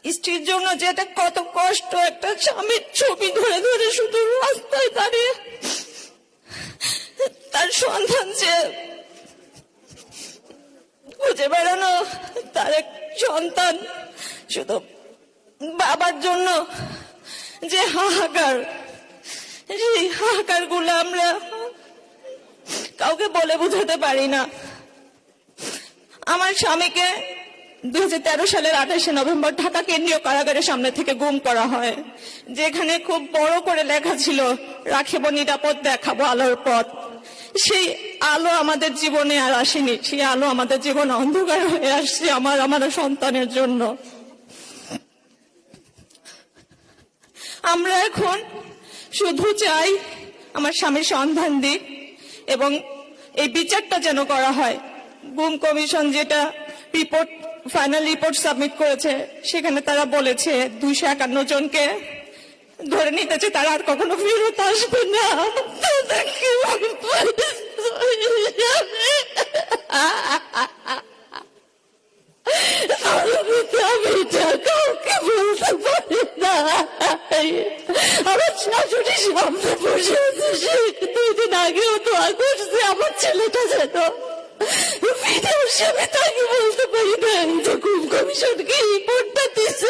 স্ত্রীর জন্য যে এটা কত কষ্ট, একটা স্বামীর ছবি ধরে ধরে শুধু রাস্তায় দাঁড়িয়ে তার সন্তান যে খুঁজে বেড়ানো, তার এক সন্তান শুধু বাবার জন্য যে হাহাকার, সেই হাহাকার গুলো আমরা কাউকে বলে বোঝাতে পারি না। আমার স্বামীকে 2013 সালের 28শে নভেম্বর ঢাকা কেন্দ্রীয় কারাগারের সামনে থেকে গুম করা হয়, যেখানে খুব বড় করে লেখা ছিল, রাখিব নিরাপদ, দেখাবো আলোর পথ। সেই আলো আমাদের জীবনে আর আসেনি, সেই আলো আমাদের জীবনে অন্ধকার হয়ে আসছে আমার সন্তানের জন্য। আমরা এখন শুধু চাই আমার স্বামীর সন্ধান দিক এবং এই বিচারটা যেন করা হয়। গুম কমিশন যেটা রিপোর্ট, ফাইনাল রিপোর্ট সাবমিট করেছে, সেখানে তারা বলেছে 251 জনকে ধরে নিতেছে, তারা আর কখনো ফেরত আসবে না। কাউকে বলতে পারি না। আমার শাশুড়ি সামনে বসে আছে, সে 2 দিন আগেও দোয়া করছে আমার ছেলেটা যেন বিদেশ যাবে। তাকে বলতে পারি না যে গুম কমিশনকে রিপোর্টটা দিছে।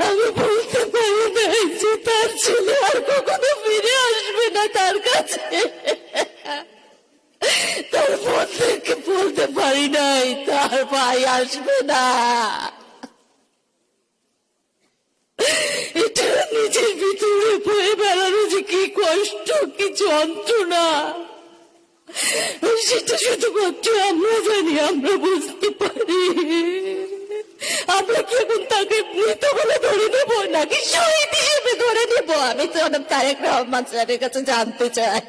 আমি বলতে পারি না যে তার ছেলে আর কখনো ফিরে আসবে না তার কাছে। তার বোনদেরকে বলতে পারি নাই তার ভাই আসবে না। এটা নিজের ভিতরে বয়ে বেড়ানো যে কি কষ্ট, কি যন্ত্রণা, সেটা শুধুমাত্র আমরা জানি, আমরা বুঝতে পারি। আমরা কি এখন তাকে মৃত বলে ধরে নেব নাকি শহীদ হিসেবে ধরে নেব? আমি তো তারেক রহমান স্যারের কাছে জানতে চাই,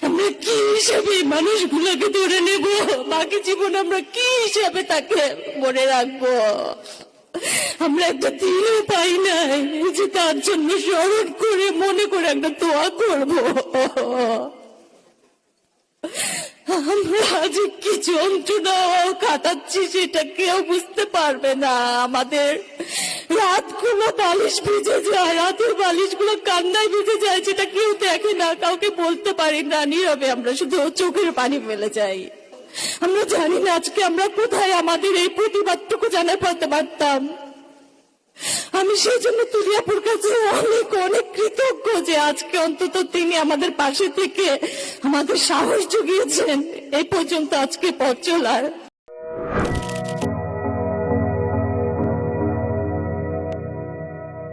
আমরা কি হিসাবে মানুষগুলোকে ধরে নেব? বাকি জীবন আমরা কি হিসাবে তাকে মনে রাখবো? আমরা একটা দিনও পাই নাই যে তার জন্য স্মরণ করে মনে করে একটা দোয়া করবো। আমরা আজ কি যন্ত্রণা কাটাচ্ছি সেটা কেউ বুঝতে পারবে না। আমাদের রাতগুলো বালিশ ভিজে যায়, রাতের বালিশগুলো কান্নায় ভিজে যায়, যেটা কেউ দেখে না, কাউকে বলতে পারি না, নীরবে আমরা শুধু চোখের পানি ফেলে যাই। আমরা জানি না আজকে আমরা কোথায় আমাদের এই প্রতিবাদটুকু জানাতে পারতাম। আমি সেই জন্য তুলিয়াপুর কাছে অনেক অনেক কৃতজ্ঞ যে আজকে অন্তত তিনি আমাদের পাশে থেকে আমাদের সাহস জুগিয়েছেন এই পর্যন্ত আজকে পথ চলার।